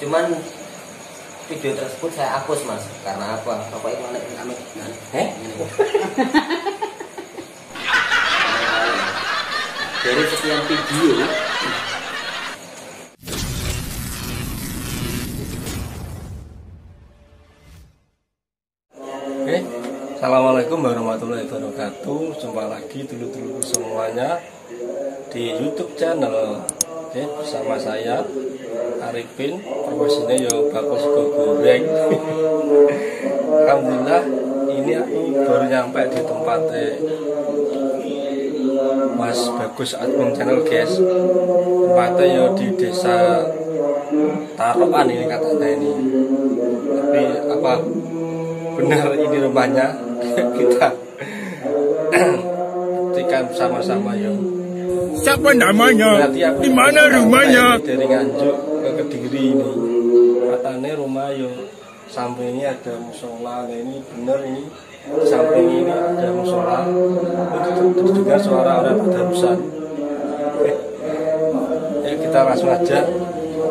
Cuman video tersebut saya hapus mas. Karena apa? Bapak itu amit. Dari sekian video. Assalamualaikum warahmatullahi wabarakatuh. Jumpa lagi dulu semuanya di YouTube channel. Bersama saya Arifin, profesinya yo bakul sego goreng. Alhamdulillah, ini aku baru nyampe di tempatnya Mas Bagus admin channel guys. Tempatnya yo di desa Tarokan ini katanya ini. Tapi apa benar ini rumahnya? Kita buktikan bersama-sama ya. Siapa namanya? Di mana rumahnya? Dari Nganjuk ke Kediri ini. Katanya rumah yo sampingnya ada musola. Nah, ini benar ini. Samping ini ada musola. Terus juga suara orang tadarusan. Ya kita langsung aja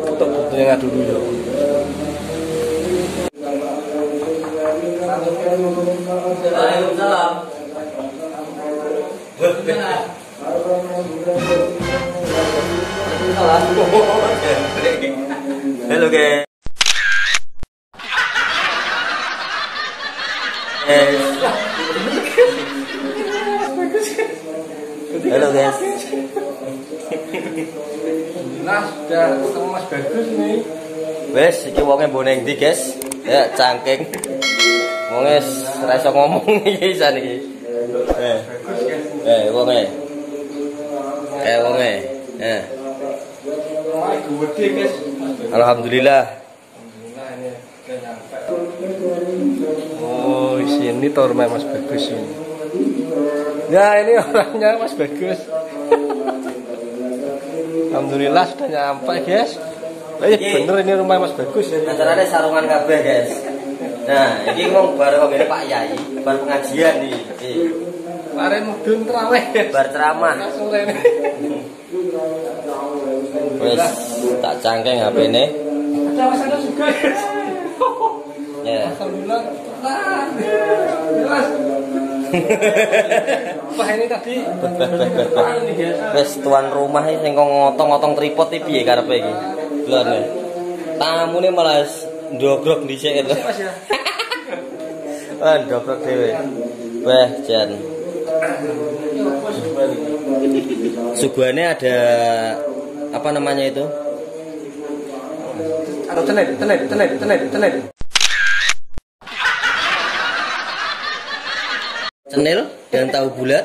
foto-fotonya dulu ya. Waalaikumsalam. Halo guys. Halo guys. Nah, sudah ketemu Mas Bagus nih. Wes, iki wonge boneng ndi, guys? Ya, cangking. Wonge ora iso ngomong iki jan iki. Wonge. Wonge. Gede, guys. Alhamdulillah. Alhamdulillah ini udah nyampe. Oh, sini tuh rumah Mas Bagus ini. Ya, ini orangnya Mas Bagus. Alhamdulillah sudah nyampe, guys. Bener ini rumah Mas Bagus ya. Acaranya sarungan kabeh, guys. Nah, ini ngomong bareng ngene Pak Yai, bar pengajian nih. Kemarin mudun terawih, bar ceramah. Langsung rene. Wes, tak cangkeng HP-ne. Ada masalah juga, guys. Ya. Alhamdulillah. Jelas. Wah, ini tadi. Wes tuan rumah iki sing kok ngotong-ngotong tripod iki piye karepe iki? Lho. Tamune malah ndogrok dhisik itu. Ah, ndogrok dhewe. Wah, Jan. Suguhannya ada apa namanya itu? Cenil dan tahu bulat.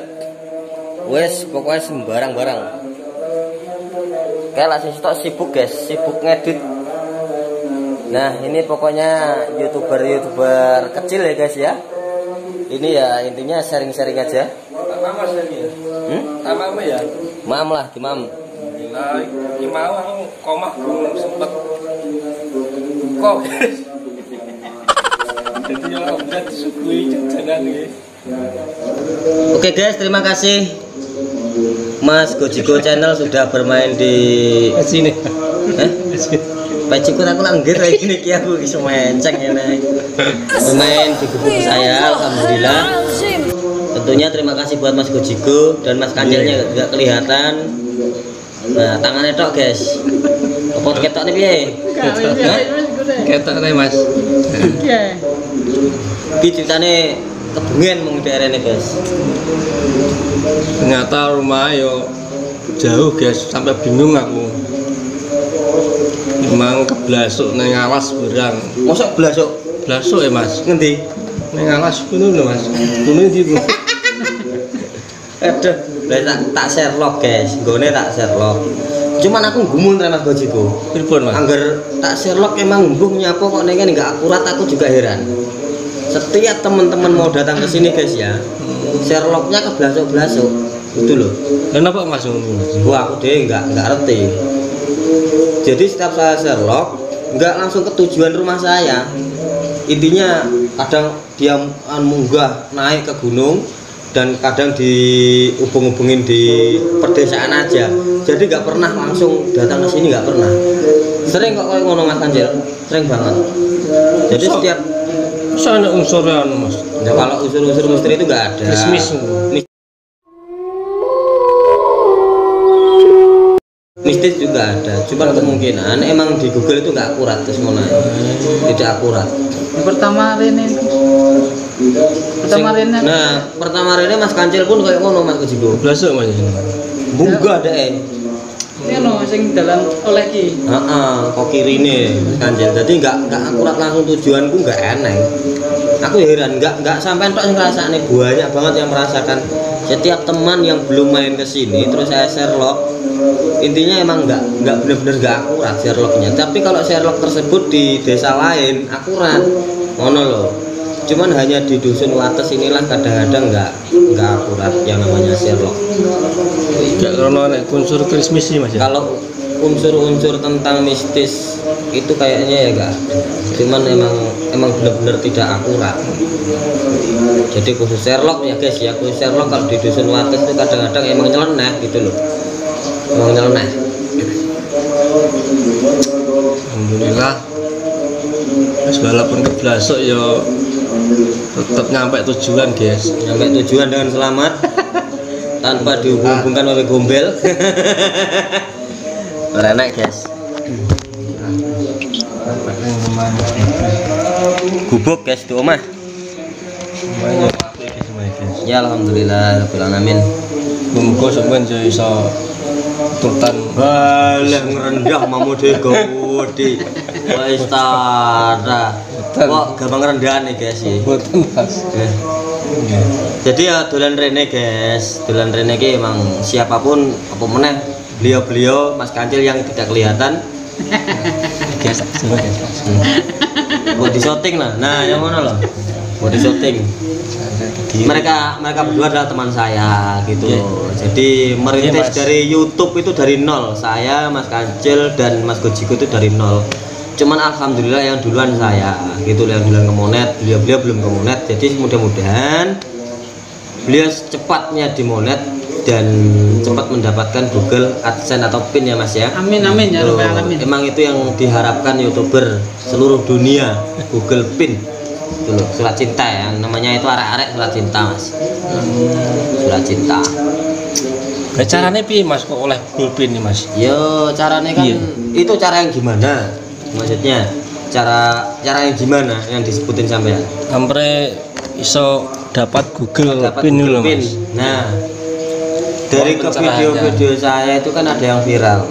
Wes pokoknya sembarang-barang. Kayak lah sibuk guys, sibuk ngedit. Nah ini pokoknya youtuber kecil ya guys ya. Ini ya intinya sharing-sharing aja. Mama sih ya. Mama ya. Mam lah, gimam. Nah, ini mau aku komah belum sempet. Kok. Jadi ya udah disuguhi jajanan nih. Oke guys, terima kasih Mas Gojiko channel sudah bermain di sini. Pacikut aku langgir lagi nih aku iso menceng ya nih. Bermain di grup saya, alhamdulillah. Tentunya terima kasih buat Mas Gojiko dan Mas Kancelnya gak kelihatan. Nah, tangannya tok guys. Apa ketok nih piye? Ketok nih Mas. Iki ceritane kebengen mung daerah ini guys. Ternyata rumah yo jauh guys, sampai bingung aku. Emang keblasuk neng alas berang. Mosok blasuk? Blasuk ya Mas. Ngendi? Neng alas kuno lho Mas. Kuno iki. Aduh, tak Sherlock guys. Nggone tak Sherlock. Cuman aku gumun Mas Gojiko. Pripun Mas? Angger tak Sherlock emang mbuh nyapa kok nek enggak akurat, aku juga heran. Setiap teman-teman mau datang ke sini guys ya, Sherlocknya keblasuk-blasuk, itu loh. Kenapa Mas? Wah aku deh nggak ngerti. Jadi setiap saya Sherlock, nggak langsung ke tujuan rumah saya. Intinya kadang dia munggah naik ke gunung, dan kadang dihubung-hubungin di perdesaan aja, jadi nggak pernah langsung datang ke sini, nggak pernah. Sering kok kayak ngono Mas Kancil, sering banget. Jadi setiap sana unsurnya Mas. ya, kalau unsur-unsur misteri itu nggak ada. Mistis juga ada, cuma kemungkinan emang di Google itu nggak akurat terus ngono, tidak akurat. Yang pertama Rene. Pertama Rene Mas Kancil pun kayak ngono Mas Kejigo. Blasuk Mas. Bunga deh. Ini no sing dalan oleh ki. Kok kirine Mas Kancil. Jadi nggak akurat langsung, tujuanku nggak aneh. Aku heran nggak sampai tok sing ngrasakne, banyak banget yang merasakan. Setiap teman yang belum main ke sini terus saya Sherlock, intinya emang nggak benar-benar nggak akurat Sherlocknya. Tapi kalau Sherlock tersebut di desa lain akurat, ngono loh. Cuman hanya di dusun Wates inilah kadang-kadang nggak akurat yang namanya Sherlock. Nggak karena nek unsur krismis sih Mas. Kalau unsur-unsur tentang mistis itu kayaknya ya enggak. Cuman emang benar-benar tidak akurat. Jadi khusus Sherlock ya guys ya, khusus Sherlock kalau di dusun Wates itu kadang-kadang emang nyeleneh gitu loh. Emang nyeleneh. Alhamdulillah. Mas walaupun keblasok ya tetap nyampe tujuan guys. Nyampe tujuan dengan selamat tanpa dihubung-hubungkan oleh gombel. Enak guys. Gubuk guys di omah. Ya alhamdulillah rabbil alamin. Muga sampeyan iso tutan balah ngerendah mamude godi. Wis tara. Kok gampang rendahan nih guys ya. Boten Mas. Jadi ya dolan Rene guys. Dolan Rene ki emang siapapun apa meneh beliau-beliau Mas Kancil yang tidak kelihatan. Biasa buat di syuting lah. Nah, yang mana loh? Buat di syuting. Mereka berdua adalah teman saya gitu. Jadi merintis dari YouTube itu dari nol. Saya, Mas Kancil dan Mas Gojigo itu dari nol. Cuman alhamdulillah yang duluan saya gitu, yang duluan ke Monet, beliau belum ke Monet. Jadi mudah-mudahan beliau cepatnya di Monet dan cepat mendapatkan Google AdSense atau PIN ya Mas ya. Amin amin ya rabbal alamin. Emang itu yang diharapkan YouTuber seluruh dunia, Google PIN. Itu loh, surat cinta ya, namanya itu arek-arek surat cinta Mas. Surat cinta. Caranya piye Mas kok oleh Google PIN nih Mas? Yo caranya kan itu cara yang gimana? Maksudnya cara yang gimana yang disebutin sampean? Hampir iso dapat Google PIN dulu Mas. Nah, dari ke video-video saya itu kan ada yang viral.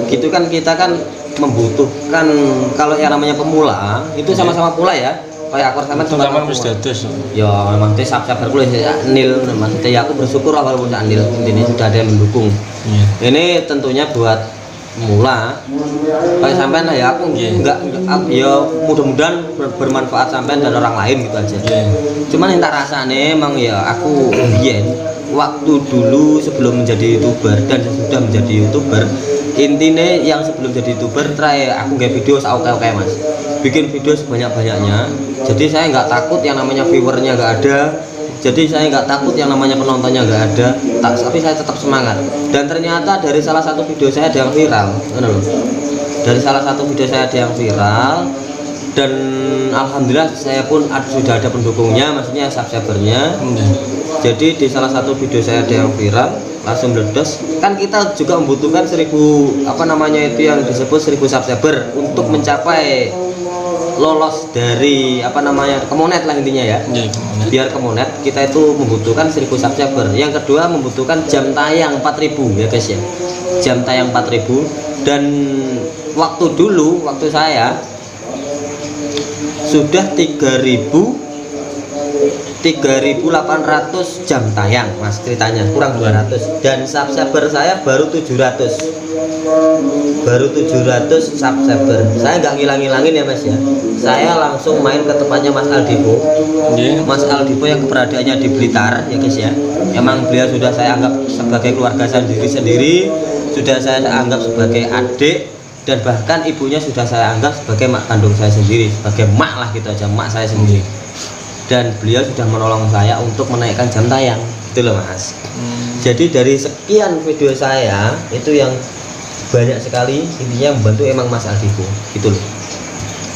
Gitu kan kita kan membutuhkan, kalau yang namanya pemula itu sama-sama pula ya. Kayak aku sama wis dados. Ya memang teh sabar kuwi nil, maksudnya ya aku bersyukur walaupun sak nil ini sudah ada yang mendukung. Ini tentunya buat mula kayak sampean lah ya, aku enggak ya mudah-mudahan bermanfaat sampean dan orang lain gitu aja. Cuman yang tak rasane emang ya aku waktu dulu sebelum menjadi YouTuber dan sudah menjadi YouTuber, intinya yang sebelum jadi YouTuber aku nggak video oke Mas, bikin video sebanyak-banyaknya. Jadi saya nggak takut yang namanya viewernya nggak ada, jadi saya nggak takut yang namanya penontonnya nggak ada, tapi saya tetap semangat. Dan ternyata dari salah satu video saya ada yang viral, dari salah satu video saya ada yang viral, dan alhamdulillah saya pun sudah ada pendukungnya, maksudnya subscribernya. Jadi di salah satu video saya ada yang viral, langsung meledos. Kan kita juga membutuhkan 1000 itu yang disebut 1000 subscriber untuk mencapai lolos dari Kemonet lah intinya ya. Biar Kemonet kita itu membutuhkan 1000 subscriber. Yang kedua membutuhkan jam tayang 4000 ya guys ya. Jam tayang 4000, dan waktu saya sudah 3.800 jam tayang Mas, ceritanya kurang 200, dan subscriber saya baru 700 subscriber. Saya nggak ngilang-ngilangin ya Mas ya, saya langsung main ke tempatnya Mas Aldipo. Mas Aldipo yang keberadaannya di Blitar ya guys ya. Emang beliau sudah saya anggap sebagai keluarga sendiri, sudah saya anggap sebagai adik, dan bahkan ibunya sudah saya anggap sebagai mak kandung saya sendiri, sebagai mak lah gitu aja, mak saya sendiri. dan beliau sudah menolong saya untuk menaikkan jam tayang gitu loh Mas. Jadi dari sekian video saya itu yang banyak sekali intinya membantu emang Mas Aldipo gitu loh.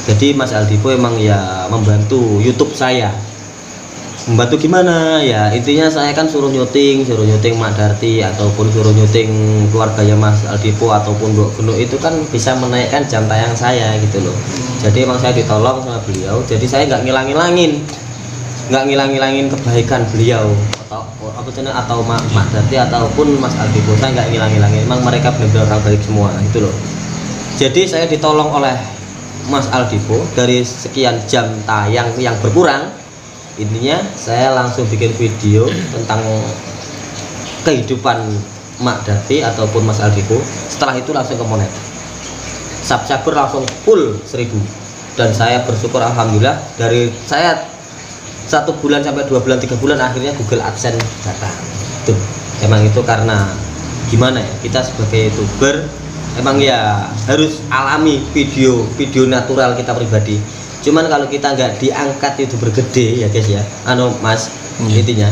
Jadi Mas Aldipo emang ya membantu YouTube saya. Membantu gimana ya, intinya saya kan suruh nyuting Mak Darti ataupun suruh nyuting keluarganya Mas Aldipo ataupun Mbok Geno, itu kan bisa menaikkan jam tayang saya gitu loh. Jadi emang saya ditolong sama beliau, jadi saya nggak ngilang-ngilangin kebaikan beliau atau Mak Darti ataupun Mas Aldipo, saya nggak ngilang-ngilangin, emang mereka benar-benar orang baik semua gitu loh. Jadi saya ditolong oleh Mas Aldipo dari sekian jam tayang yang berkurang. Intinya saya langsung bikin video tentang kehidupan Mak Darti ataupun Mas Aldipo. Setelah itu langsung ke monet, subscriber langsung full 1000. Dan saya bersyukur alhamdulillah, dari saya 1 bulan sampai 2 bulan 3 bulan akhirnya Google AdSense datang. Tuh, emang itu karena gimana ya, kita sebagai YouTuber emang ya harus alami video natural kita pribadi. Cuman kalau kita nggak diangkat YouTuber gede ya guys ya, Mas, intinya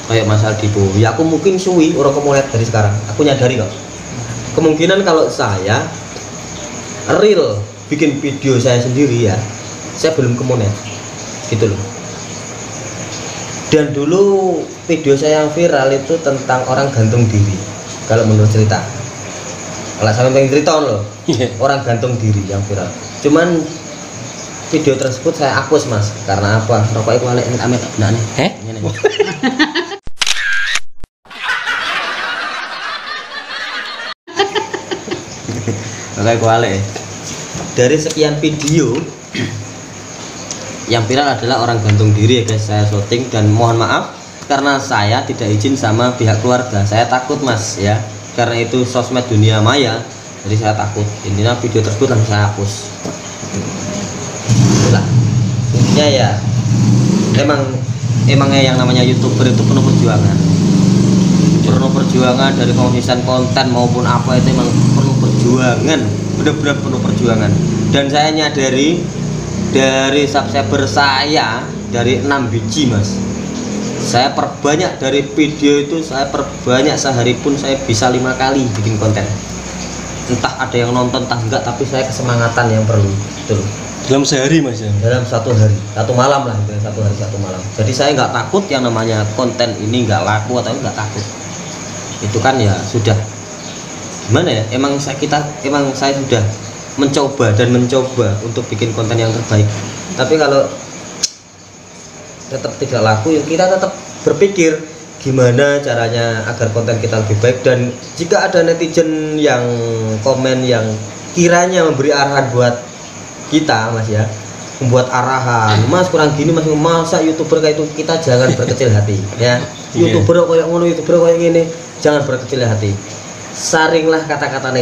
kayak Mas Aldipo ya, aku mungkin suwi orang kemuliaan dari sekarang, aku nyadari kok kemungkinan kalau saya real bikin video saya sendiri ya, saya belum kemuliaan gitu loh. Dan dulu video saya yang viral itu tentang orang gantung diri, kalau menurut cerita, kalau sampai pengen cerita loh, orang gantung diri yang viral. Cuman video tersebut saya hapus Mas, karena apa? Rokok itu alek amit nah nih. Rokok itu alek. Dari sekian video yang viral adalah orang gantung diri ya guys, saya syuting dan mohon maaf karena saya tidak izin sama pihak keluarga. Saya takut Mas ya, karena itu sosmed dunia maya, jadi saya takut. Intinya video tersebut langsung saya hapus. Intinya ya emangnya yang namanya YouTuber itu penuh perjuangan dari konsisten konten maupun apa, itu emang penuh perjuangan, benar-benar penuh perjuangan. Dan saya nyadari dari subscriber saya dari 6 biji Mas, saya perbanyak dari video itu, saya perbanyak sehari pun saya bisa 5 kali bikin konten. Entah ada yang nonton entah enggak, tapi saya kesemangatan yang perlu gitu loh. Dalam sehari Mas ya? Dalam 1 hari, 1 malam lah, 1 hari 1 malam. Jadi saya nggak takut yang namanya konten ini nggak laku atau nggak takut. Itu kan ya sudah gimana ya, emang saya sudah mencoba untuk bikin konten yang terbaik. Tapi kalau tetap tidak laku, ya kita tetap berpikir gimana caranya agar konten kita lebih baik. Dan jika ada netizen yang komen yang kiranya memberi arahan buat kita Mas ya, membuat arahan, Mas kurang gini Mas, masa YouTuber kayak itu, kita jangan berkecil hati ya. YouTuber kayak ngono, YouTuber kayak gini, jangan berkecil hati. Saringlah kata-kata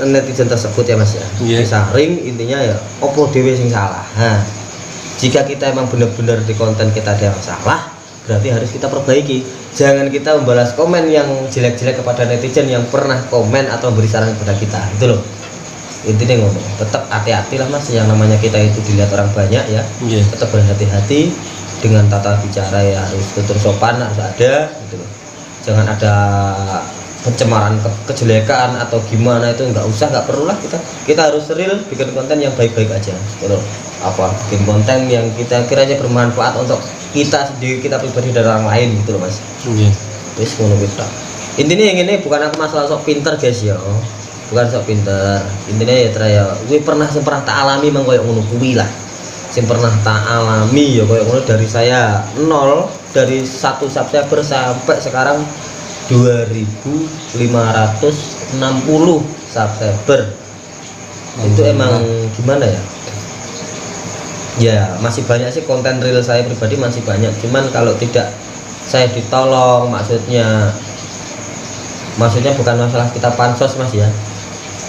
netizen tersebut ya Mas ya. Saring, intinya ya opo dhewe sing salah. Nah, jika kita emang benar-benar di konten kita ada yang salah, berarti harus kita perbaiki. Jangan kita membalas komen yang jelek-jelek kepada netizen yang pernah komen atau memberi saran kepada kita, itu loh. Intinya ngomong, tetap hati-hati lah Mas, yang namanya kita itu dilihat orang banyak ya. Tetap berhati-hati dengan tata bicara ya, harus tutur sopan harus ada gitu loh. Jangan ada pencemaran kejelekan atau gimana, itu nggak usah, nggak perlu lah. Kita harus real bikin konten yang baik-baik aja gitu. Apa bikin konten yang kita kiranya bermanfaat untuk kita sendiri, kita pribadi dan orang lain gitu loh Mas. Wis ngono kita. Intinya yang ini bukan aku masalah sok pinter guys ya, bukan sok pinter. Intinya ya teraya gue pernah tak alami mang koyo ngono kuwi lah. Sing pernah tak alami ya koyo ngono, dari saya 0, dari 1 subscriber sampai sekarang 2560 subscriber. Itu emang gimana ya, ya masih banyak sih konten real saya pribadi, masih banyak. Cuman kalau tidak saya ditolong, maksudnya bukan masalah kita pansos Mas ya,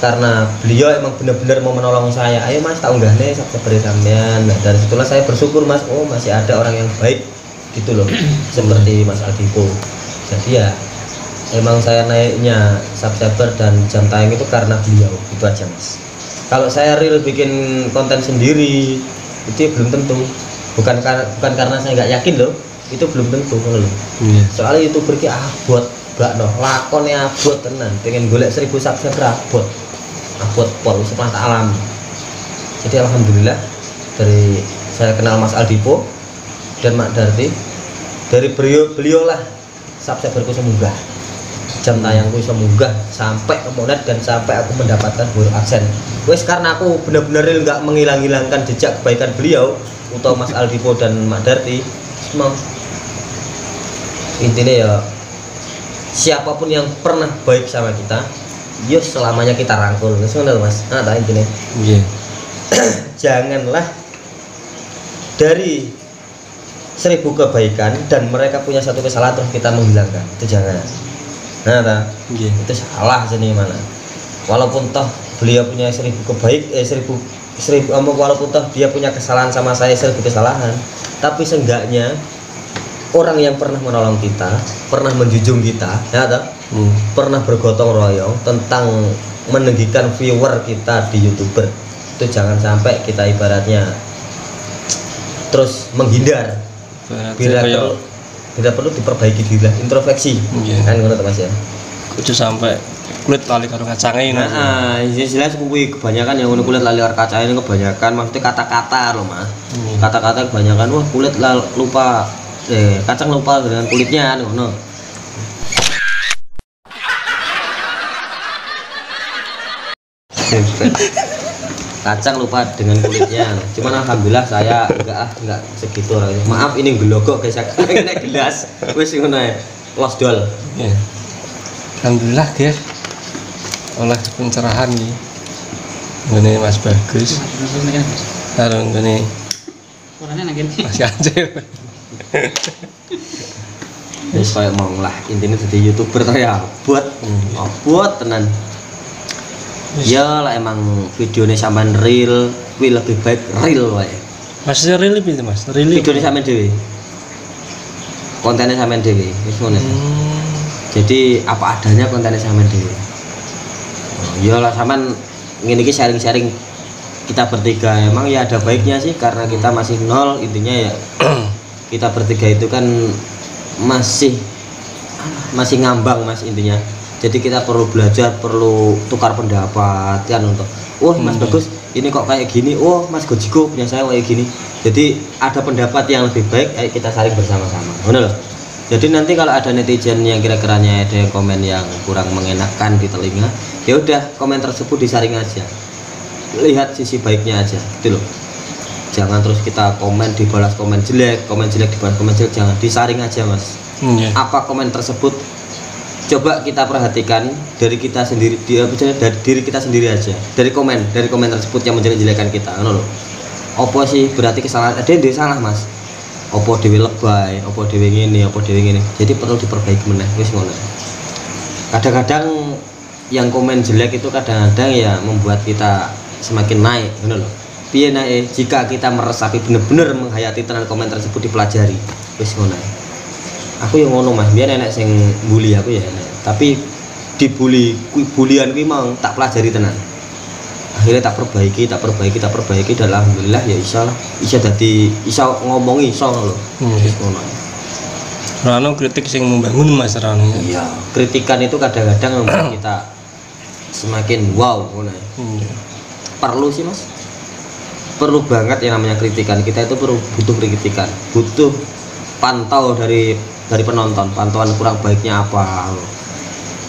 karena beliau emang benar-benar mau menolong saya. Ayo Mas, tak unggah nih subscriber sampean. Nah, dari situlah saya bersyukur Mas, oh masih ada orang yang baik gitu loh, seperti Mas Aldipo. Jadi ya emang saya naiknya subscriber dan jam tayang itu karena beliau, itu aja Mas. Kalau saya real bikin konten sendiri itu ya belum tentu. bukan karena saya nggak yakin loh, itu belum tentu loh. Soalnya YouTuber ki abot bakno lakone abot tenan, pengen golek 1000 subscriber abot pol semata alam. Jadi alhamdulillah dari saya kenal Mas Aldipo dan Mak Darti, dari beliau lah subscriberku semunggah, jam tayangku semunggah sampai kemudian dan sampai aku mendapatkan Guru Aksen. Wes karena aku benar-benar nggak menghilangkan jejak kebaikan beliau atau Mas Aldipo dan Mak Darti. Semua intinya ya siapapun yang pernah baik sama kita, yo selamanya kita rangkul. Ngono Mas. Nah, tak intinya. Iya. Janganlah dari 1000 kebaikan dan mereka punya satu kesalahan terus kita menghilangkan. Itu jangan. Nah, tak? Itu salah sini mana. Walaupun toh beliau punya 1000 walaupun toh dia punya kesalahan sama saya 1000 kesalahan, tapi seenggaknya orang yang pernah menolong kita, pernah menjunjung kita, ya tak? Pernah bergotong royong tentang meninggikan viewer kita di YouTuber, itu jangan sampai kita ibaratnya terus menghindar. Bila perlu diperbaiki diri, introspeksi. Kan ngono Mas ya. Kudu sampai kulit lali karo kacange. Nah, jelas kuwi kebanyakan yang kulit lali karo kacange ini kebanyakan maksudnya kata-kata loh Mas. Kata-kata kebanyakan wah kulit lupa kacang lupa dengan kulitnya ngono. Kacang lupa dengan kulitnya. Cuman alhamdulillah saya enggak segitu orangnya. Maaf ini gelogok guys, kena gelas. Wis ngono ae. Los dol. Ya. Alhamdulillah guys. Oleh pencerahan nih. Ngene Mas Bagus. Karo ngene. Orangnya nang kene. Mas Kancil. Wis koyo mong lah intine dadi YouTuber to ya. Buat tenan. Ya lah emang videonya sampean real, kuwi lebih baik real wae. Mas real itu Mas. Real. Videonya sampean dhewe. Kontennya sampean dhewe, wis ngono. Jadi apa adanya kontennya sampean dhewe. Ya lah sampean ngene iki sharing-sharing kita bertiga emang ya ada baiknya sih karena kita masih nol intinya ya. Kita bertiga itu kan masih ngambang Mas intinya. Jadi kita perlu belajar, perlu tukar pendapat kan untuk Mas Bagus ini kok kayak gini, Mas Gojiko punya saya kayak gini. Jadi ada pendapat yang lebih baik, ayo kita saling bersama-sama. Benar loh. Jadi nanti kalau ada netizen yang kira-kiranya ada yang komen yang kurang mengenakan di telinga, ya udah komen tersebut disaring aja. Lihat sisi baiknya aja, gitu loh. Jangan terus kita komen dibalas komen jelek dibalas komen jelek, jangan, disaring aja Mas. Apa komen tersebut coba kita perhatikan dari kita sendiri, dari diri kita sendiri aja, dari komen tersebut yang menjelek-jelekan kita, ngono loh. Opo sih berarti kesalahan ada yang salah Mas, opo dewe lebay, opo dewe ngene, jadi perlu diperbaiki meneh, wis ngono. Kadang-kadang yang komen jelek itu kadang-kadang ya membuat kita semakin naik, ngono loh. Piye naik jika kita meresapi bener-bener menghayati tenan komen tersebut dipelajari, wis ngono. Aku yang ngono Mas, biar enek sing bully aku ya enek. Tapi bulian kuwi mau tak pelajari tenan. Akhirnya tak perbaiki dan alhamdulillah ya iso ngomongi iso lho. Wis ngono. Rano kritik sing membangun Mas Rano. Iya, kritikan itu kadang-kadang membuat kita semakin wow ngono. Perlu sih Mas. Perlu banget yang namanya kritikan. Kita itu butuh kritikan, butuh pantau dari penonton, pantauan kurang baiknya apa.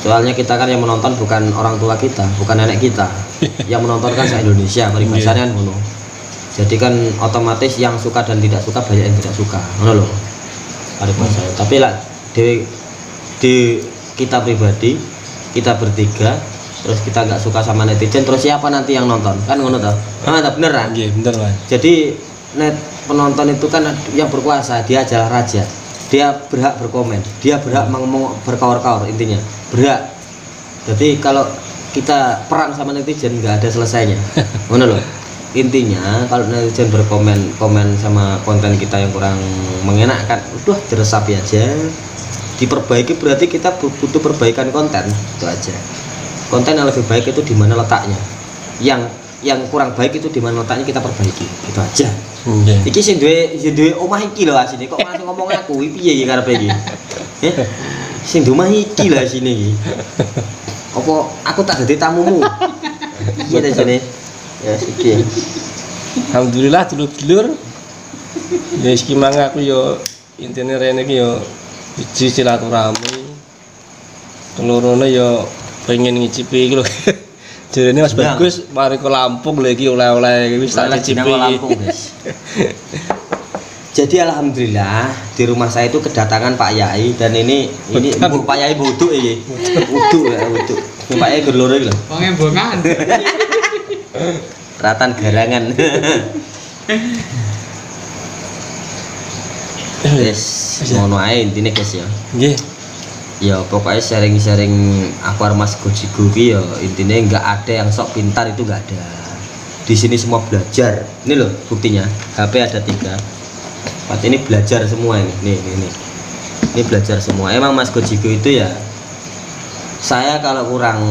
Soalnya kita kan yang menonton bukan orang tua kita, bukan nenek kita. Yang menonton kan se-Indonesia, peribahasanya kan ngono. Jadi kan otomatis yang suka dan tidak suka banyak yang tidak suka. Ngono loh. Peribahasanya. Tapi lah di kita pribadi, kita bertiga, terus kita nggak suka sama netizen, terus siapa nanti yang nonton? Kan ngono toh. Nah, beneran. Iya, bener Mas. Jadi penonton itu kan yang berkuasa, dia adalah raja. Dia berhak berkomen, dia berhak ngomong berkaur-kaur, intinya berhak. Jadi kalau kita perang sama netizen nggak ada selesainya. Ngono loh. Intinya kalau netizen berkomen sama konten kita yang kurang mengenakan, udah diresapi aja, diperbaiki. Berarti kita butuh perbaikan konten, itu aja. Konten yang lebih baik itu di mana letaknya, yang yang kurang baik itu di mana letaknya kita perbaiki. Itu aja. Nggih. Iki sing duwe omah iki lho asine kok langsung ngomong aku iki piye iki karepe iki. Sing duwe omah iki lho asine iki. Apa aku tak dadi tamumu? Iya ta jane. Ya iki. Alhamdulillah dulur-dulur. Ya iki mang aku yo intine rene iki yo siji silaturahmi. Kelorone yo pengen ngicipi iki lho. Jarene Mas Bagus mari ke Lampung lho iki oleh-oleh wis tak cicipi. Jadi alhamdulillah di rumah saya itu kedatangan Pak Yai dan ini Pak Yai buduk iki. Buduk ya buduk. Pak Yai gerloro iki lho. Wong embongan. Ratan garangan. Wis ngono ae intine guys ya. Nggih. Ya pokoknya sharing-sharing aku Mas Gojigo ki ya intinya nggak ada yang sok pintar, itu nggak ada. Di sini semua belajar. Ini loh buktinya. HP ada 3. Pat ini belajar semua ini. Ini belajar semua. Emang Mas Gojigo itu ya saya kalau kurang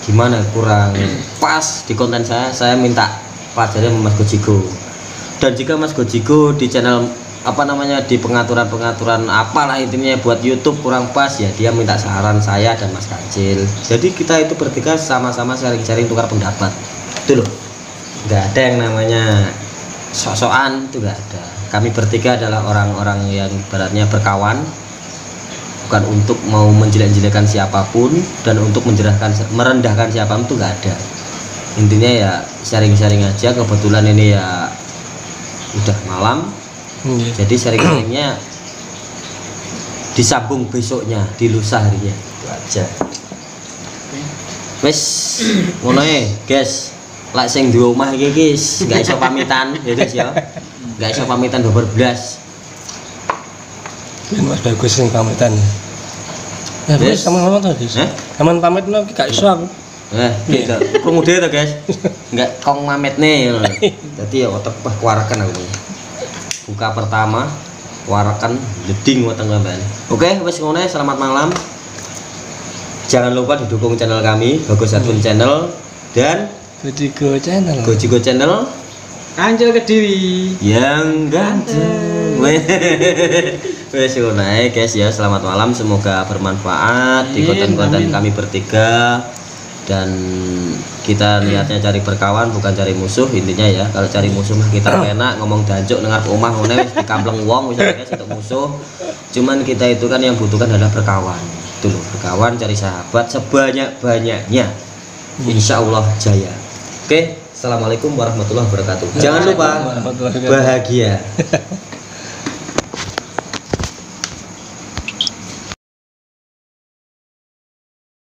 gimana kurang pas di konten saya minta pelajari sama Mas Gojigo. Dan jika Mas Gojigo di channel apa namanya di pengaturan apalah intinya buat YouTube kurang pas ya dia minta saran saya dan Mas Kancil. Jadi kita itu bertiga sama-sama sharing-sharing tukar pendapat. Itu loh. Nggak ada yang namanya sok-sokan, itu nggak ada. Kami bertiga adalah orang-orang yang ibaratnya berkawan, bukan untuk mau menjelek-jelekan siapapun dan untuk merendahkan siapapun, itu nggak ada. Intinya ya sharing-sharing aja. Kebetulan ini ya udah malam. Jadi sharing-sharingnya disambung besoknya di lusa harinya. Itu aja. Wes ngono e, guys. Lek sing duwe omah iki guys, enggak iso pamitan ya guys ya. Enggak iso pamitan berblas. Mas Bagus sing pamitan. Ya wis sama ngomong to, Guys. Aman pamit no gak iso aku. Gitu. Krungu dhewe to, guys. Enggak kong mametne ngono. Dadi ya otak kuarakan aku. Buka pertama warakan leding weteng lamban. Oke, wis ngono ya, selamat malam. Jangan lupa didukung channel kami, Bagus Advent Channel dan Gojigo Channel. Gojigo Channel. Kancil Kediri Yang ganteng. Wes ngono ae guys ya, selamat malam, semoga bermanfaat di konten-konten kami bertiga. Dan kita niatnya cari berkawan bukan cari musuh intinya ya. Kalau cari musuh mah kita enak ngomong danjuk dengar omah ngene wis dikampleng wong wis guys untuk musuh. Cuman kita itu kan yang butuhkan adalah berkawan. Itu loh, berkawan, cari sahabat sebanyak-banyaknya. Insya Allah jaya. Oke, assalamualaikum warahmatullahi wabarakatuh. Jangan lupa bahagia.